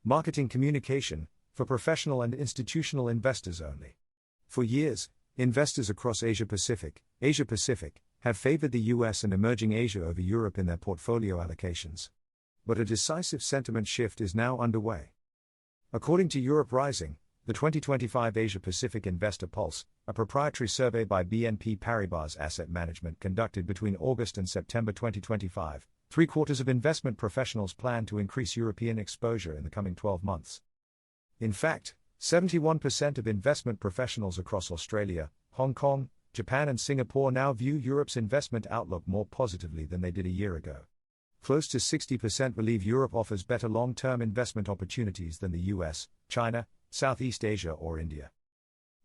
Marketing communication, for professional and institutional investors only. For years, investors across Asia-Pacific have favored the US and emerging Asia over Europe in their portfolio allocations. But a decisive sentiment shift is now underway. According to Europe Rising, the 2025 Asia-Pacific Investor Pulse, a proprietary survey by BNP Paribas Asset Management conducted between August and September 2025, three-quarters of investment professionals plan to increase European exposure in the coming 12 months. In fact, 71% of investment professionals across Australia, Hong Kong, Japan and Singapore now view Europe's investment outlook more positively than they did a year ago. Close to 60% believe Europe offers better long-term investment opportunities than the US, China, Southeast Asia or India.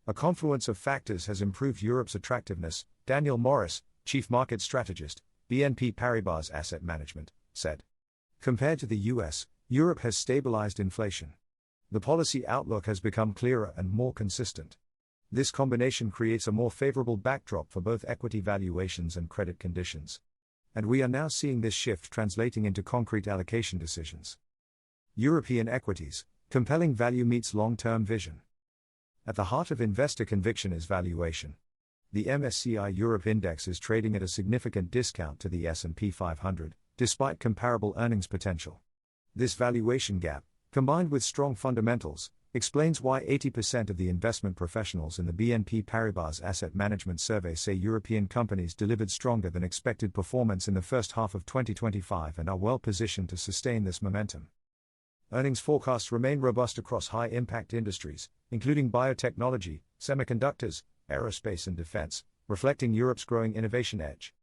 A confluence of factors has improved Europe's attractiveness, Daniel Morris, Chief Market Strategist, BNP Paribas Asset Management, said. Compared to the US, Europe has stabilized inflation. The policy outlook has become clearer and more consistent. This combination creates a more favorable backdrop for both equity valuations and credit conditions. And we are now seeing this shift translating into concrete allocation decisions. European equities, compelling value meets long-term vision. At the heart of investor conviction is valuation. The MSCI Europe Index is trading at a significant discount to the S&P 500, despite comparable earnings potential. This valuation gap, combined with strong fundamentals, explains why 80% of the investment professionals in the BNP Paribas Asset Management survey say European companies delivered stronger than expected performance in the first half of 2025 and are well positioned to sustain this momentum. Earnings forecasts remain robust across high-impact industries, including biotechnology, semiconductors, aerospace and defense, reflecting Europe's growing innovation edge.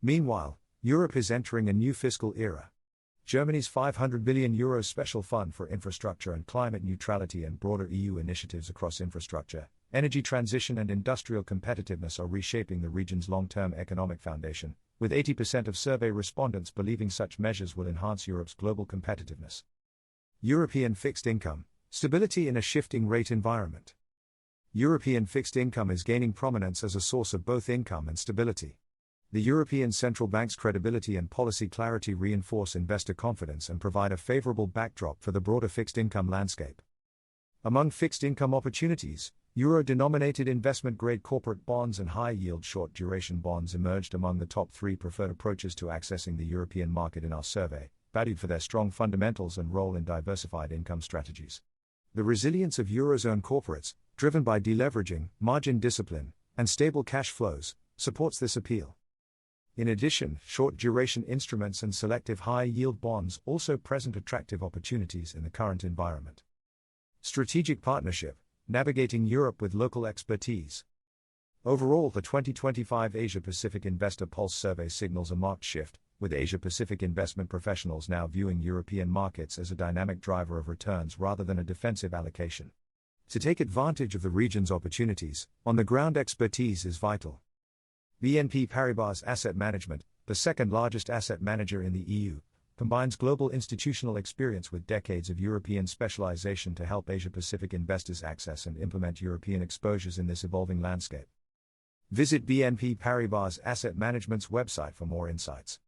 Meanwhile, Europe is entering a new fiscal era. Germany's €500 billion special fund for infrastructure and climate neutrality and broader EU initiatives across infrastructure, energy transition and industrial competitiveness are reshaping the region's long-term economic foundation, with 80% of survey respondents believing such measures will enhance Europe's global competitiveness. European fixed income, stability in a shifting rate environment. European fixed income is gaining prominence as a source of both income and stability. The European Central Bank's credibility and policy clarity reinforce investor confidence and provide a favorable backdrop for the broader fixed income landscape. Among fixed income opportunities, euro-denominated investment-grade corporate bonds and high-yield short-duration bonds emerged among the top three preferred approaches to accessing the European market in our survey, valued for their strong fundamentals and role in diversified income strategies. The resilience of Eurozone corporates, driven by deleveraging, margin discipline, and stable cash flows, supports this appeal. In addition, short-duration instruments and selective high-yield bonds also present attractive opportunities in the current environment. Strategic partnership, navigating Europe with local expertise. Overall, the 2025 Asia-Pacific Investor Pulse survey signals a marked shift, with Asia-Pacific investment professionals now viewing European markets as a dynamic driver of returns rather than a defensive allocation. To take advantage of the region's opportunities, on-the-ground expertise is vital. BNP Paribas Asset Management, the second-largest asset manager in the EU, combines global institutional experience with decades of European specialization to help Asia-Pacific investors access and implement European exposures in this evolving landscape. Visit BNP Paribas Asset Management's website for more insights.